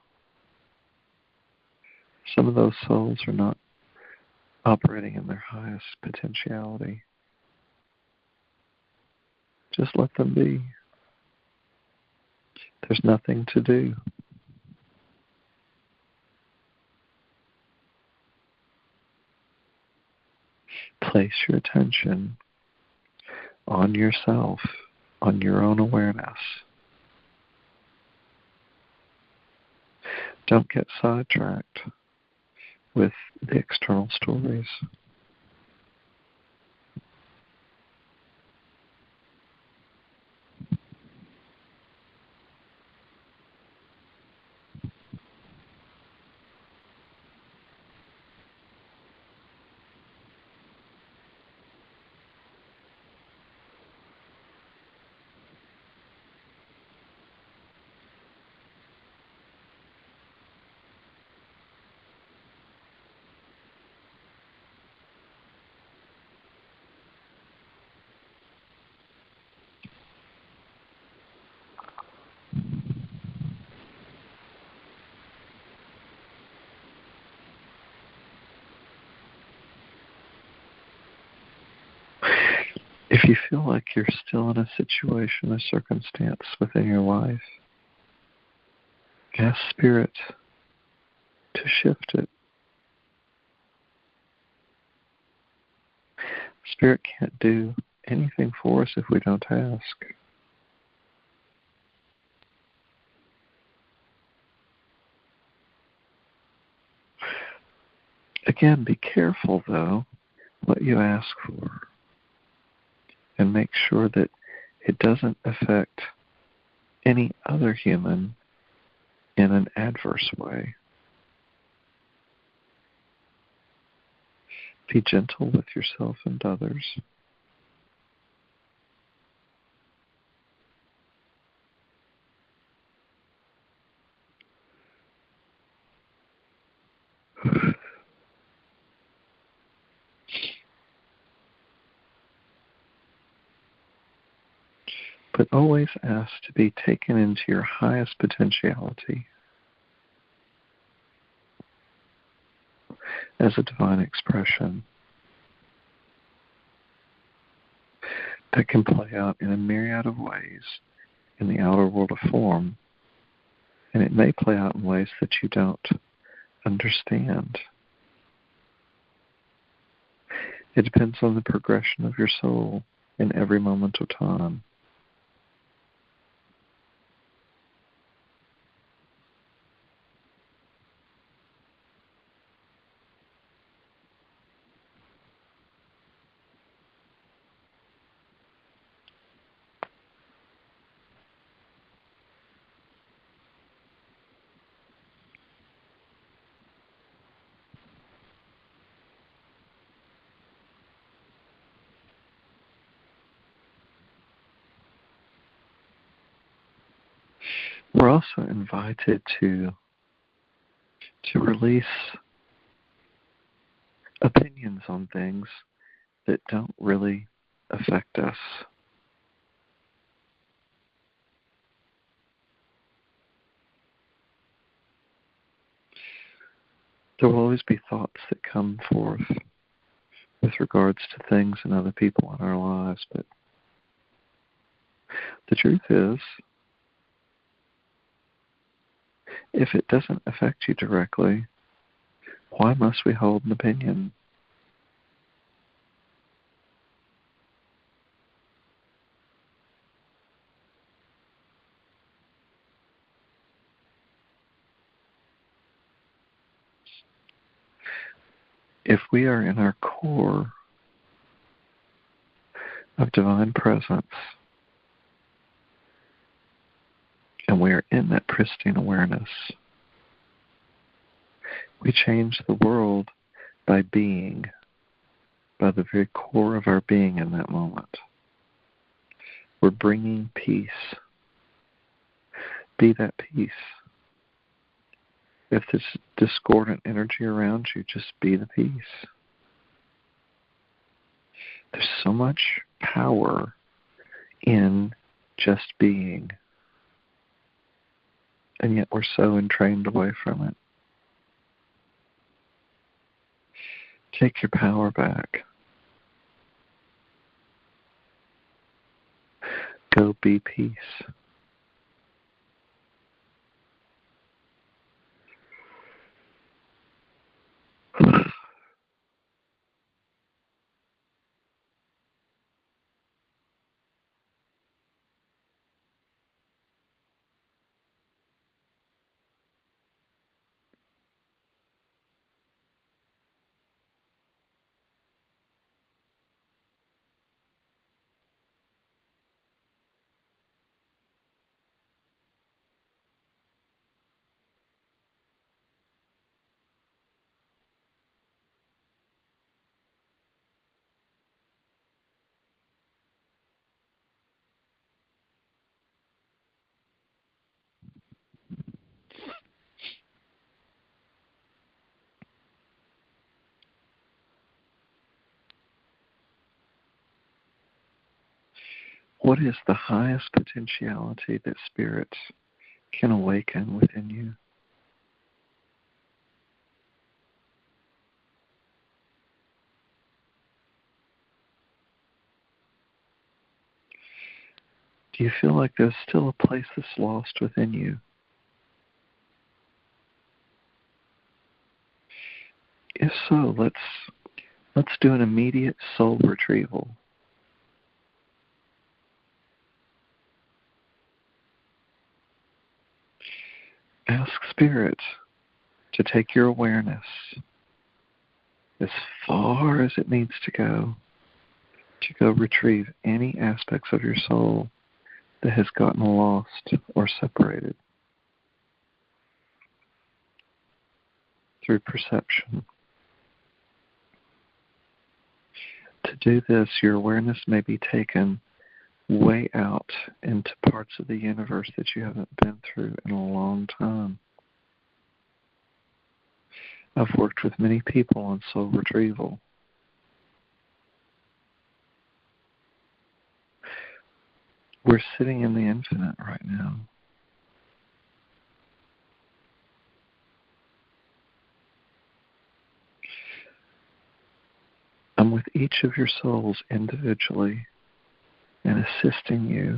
Some of those souls are not operating in their highest potentiality. Just let them be. There's nothing to do. Place your attention on yourself, on your own awareness. Don't get sidetracked with the external stories. If you feel like you're still in a situation, a circumstance within your life, ask Spirit to shift it. Spirit can't do anything for us if we don't ask. Again, be careful, though, what you ask for. And make sure that it doesn't affect any other human in an adverse way. Be gentle with yourself and others. But always ask to be taken into your highest potentiality as a divine expression that can play out in a myriad of ways in the outer world of form, and it may play out in ways that you don't understand. It depends on the progression of your soul in every moment of time. we're also invited to release opinions on things that don't really affect us. There will always be thoughts that come forth with regards to things and other people in our lives, but the truth is, if it doesn't affect you directly, why must we hold an opinion? If we are in our core of divine presence, and we are in that pristine awareness, we change the world by being, by the very core of our being in that moment. We're bringing peace. Be that peace. If there's discordant energy around you, just be the peace. There's so much power in just being, and yet we're so entrained away from it. Take your power back. Go be peace. What is the highest potentiality that Spirit can awaken within you? Do you feel like there's still a place that's lost within you? If so, let's do an immediate soul retrieval. Ask Spirit to take your awareness as far as it needs to go retrieve any aspects of your soul that has gotten lost or separated through perception. To do this, your awareness may be taken way out into parts of the universe that you haven't been through in a long time. I've worked with many people on soul retrieval. We're sitting in the infinite right now. I'm with each of your souls individually and assisting you.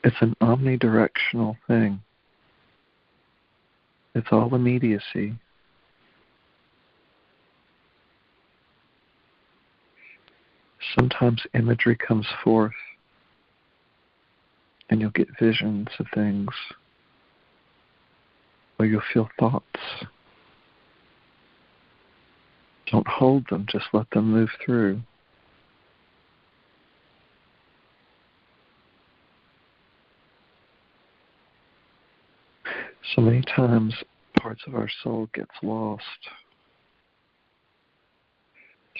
It's an omnidirectional thing. It's all immediacy. Sometimes imagery comes forth and you'll get visions of things, or you'll feel thoughts. Don't hold them, just let them move through. So many times, parts of our soul gets lost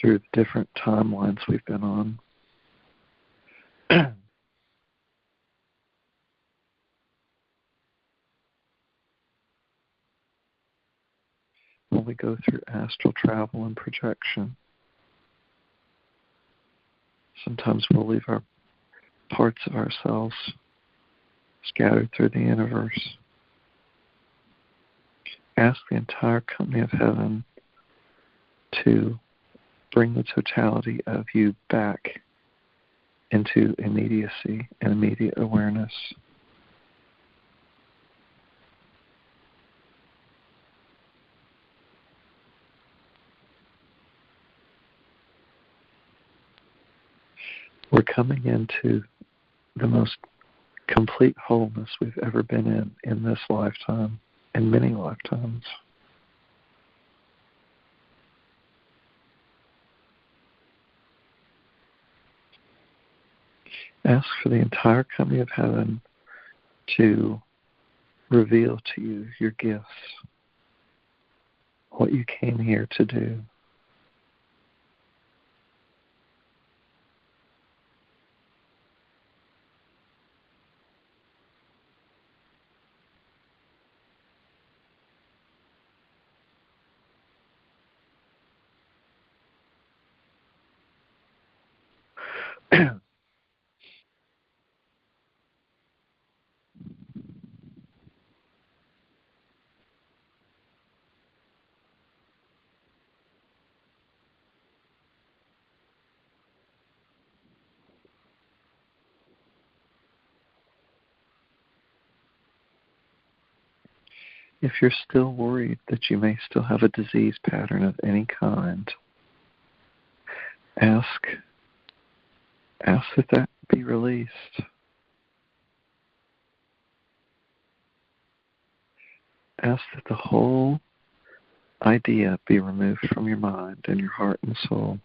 through the different timelines we've been on. When we go through astral travel and projection, sometimes we'll leave our parts of ourselves scattered through the universe. Ask the entire company of heaven to bring the totality of you back into immediacy and immediate awareness. We're coming into the most complete wholeness we've ever been in this lifetime, in many lifetimes. Ask for the entire company of heaven to reveal to you your gifts, what you came here to do. If you're still worried that you may still have a disease pattern of any kind, ask that be released. Ask that the whole idea be removed from your mind and your heart and soul.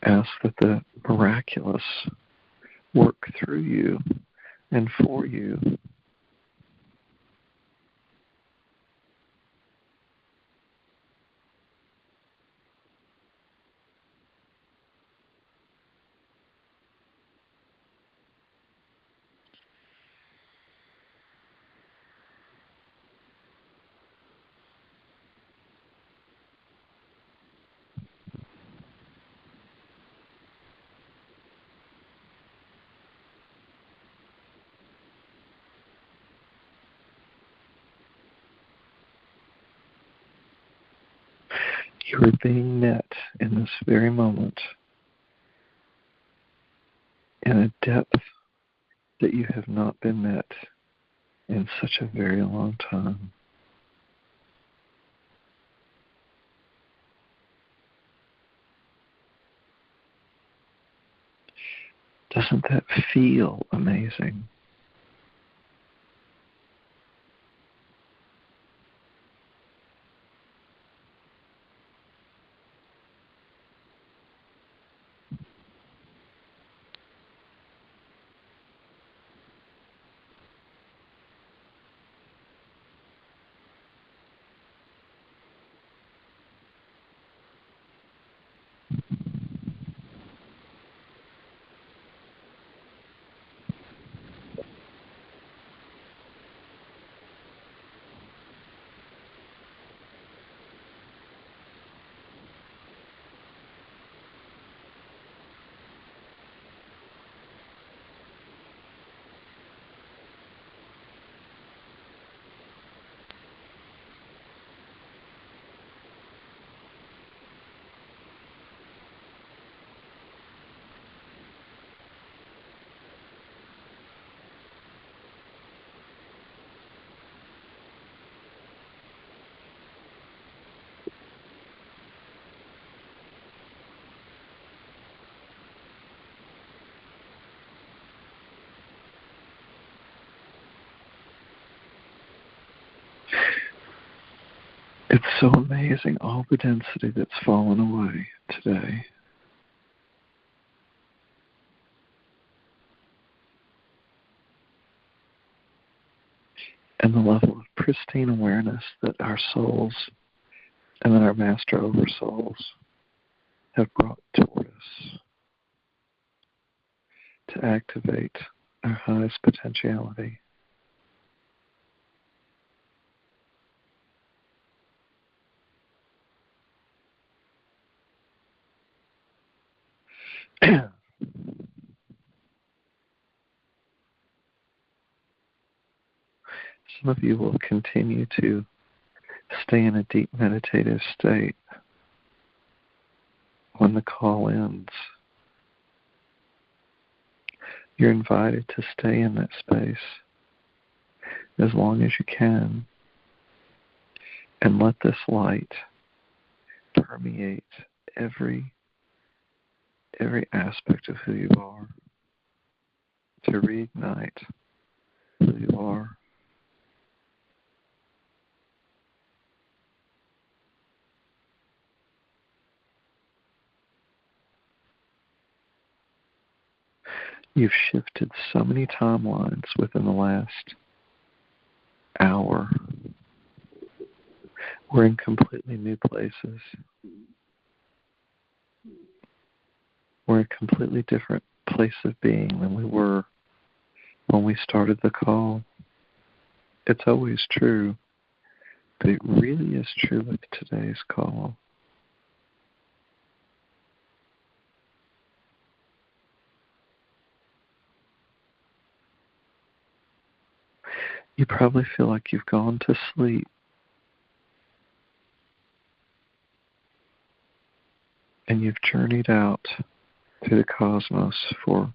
Ask that the miraculous work through you and for you. You are being met in this very moment in a depth that you have not been met in such a very long time. Doesn't that feel amazing? It's so amazing, all the density that's fallen away today. And the level of pristine awareness that our souls and that our Master Oversouls have brought toward us to activate our highest potentiality. Some of you will continue to stay in a deep meditative state when the call ends. You're invited to stay in that space as long as you can and let this light permeate every aspect of who you are, to reignite who you are. You've shifted so many timelines within the last hour. We're in completely new places. We're in a completely different place of being than we were when we started the call. It's always true, but it really is true with today's call. You probably feel like you've gone to sleep. And you've journeyed out through the cosmos for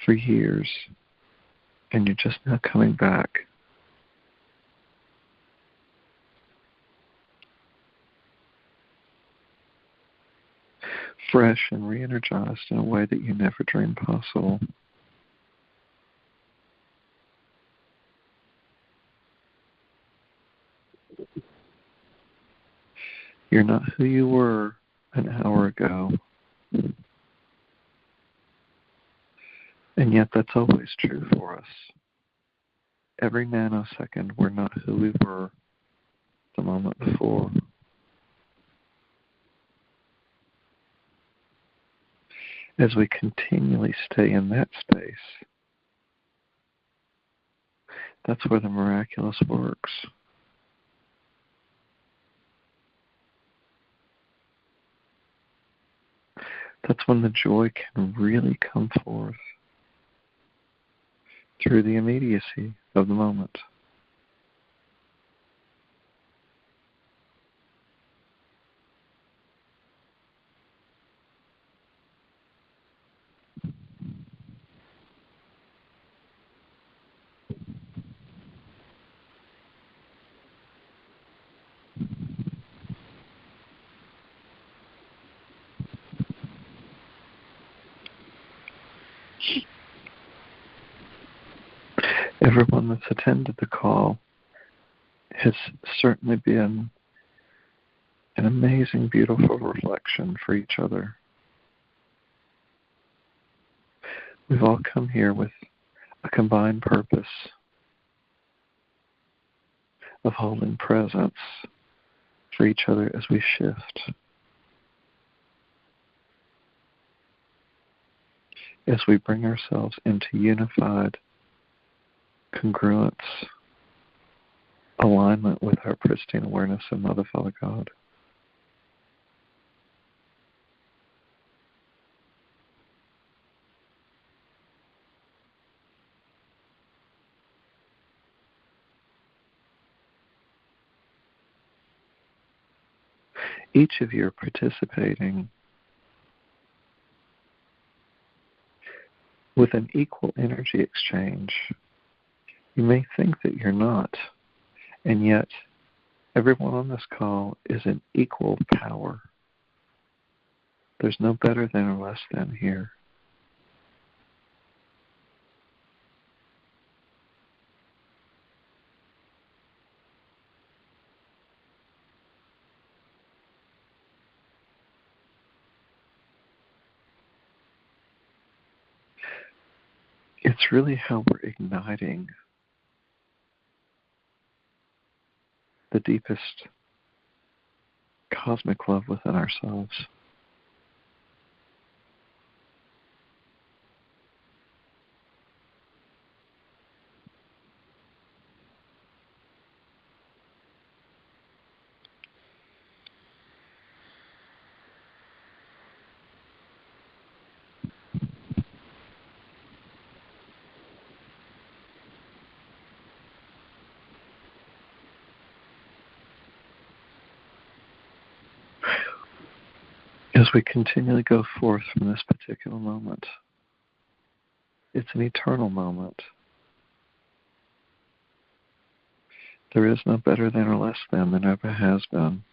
years, and you're just now coming back. Fresh and re-energized in a way that you never dreamed possible. You're not who you were an hour ago. And yet that's always true for us. Every nanosecond, we're not who we were the moment before. As we continually stay in that space, that's where the miraculous works. That's when the joy can really come forth through the immediacy of the moment. Everyone that's attended the call has certainly been an amazing, beautiful reflection for each other. We've all come here with a combined purpose of holding presence for each other as we shift, as we bring ourselves into unified congruence, alignment with our pristine awareness of Mother, Father, God. Each of you are participating with an equal energy exchange. You may think that you're not, and yet everyone on this call is in equal power. There's no better than or less than here. it's really how we're igniting the deepest cosmic love within ourselves. As we continually go forth from this particular moment, it's an eternal moment. There is no better than or less than there ever has been.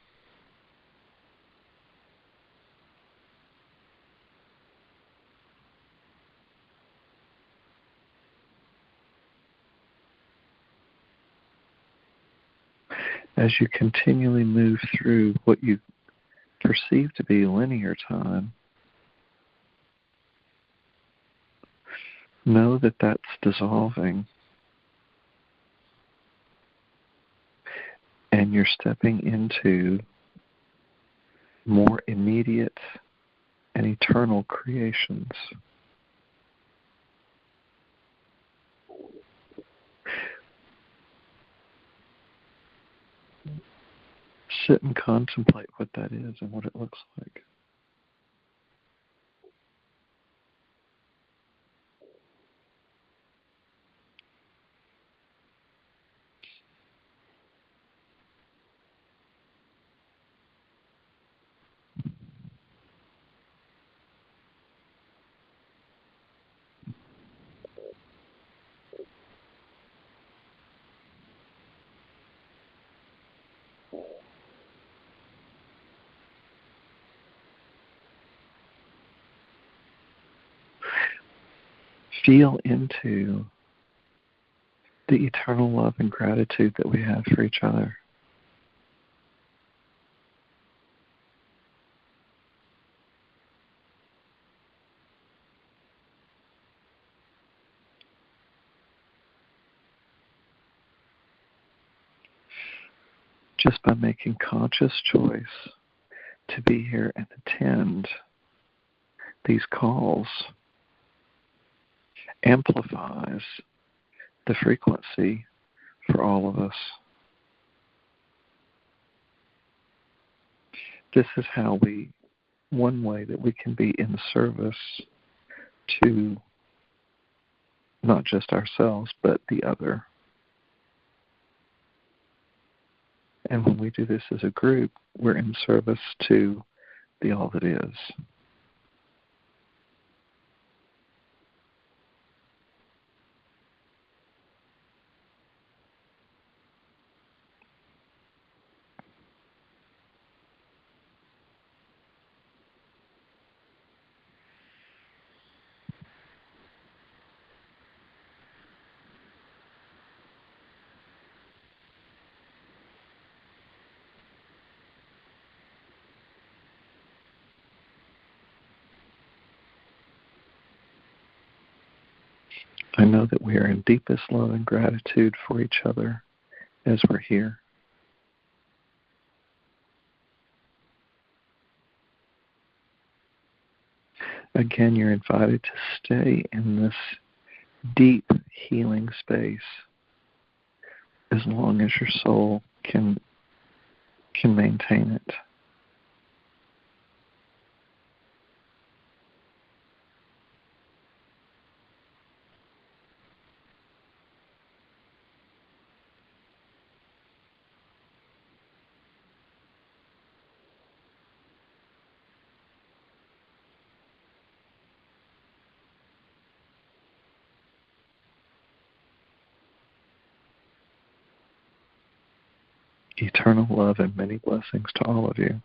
As you continually move through what you perceive to be linear time, know that that's dissolving, and you're stepping into more immediate and eternal creations. Sit and contemplate what that is and what it looks like. Feel into the eternal love and gratitude that we have for each other. Just by making conscious choice to be here and attend these calls amplifies the frequency for all of us. This is one way that we can be in service to not just ourselves, but the other. And when we do this as a group, we're in service to the all that is. I know that we are in deepest love and gratitude for each other as we're here. Again, you're invited to stay in this deep healing space as long as your soul can maintain it. Eternal love and many blessings to all of you.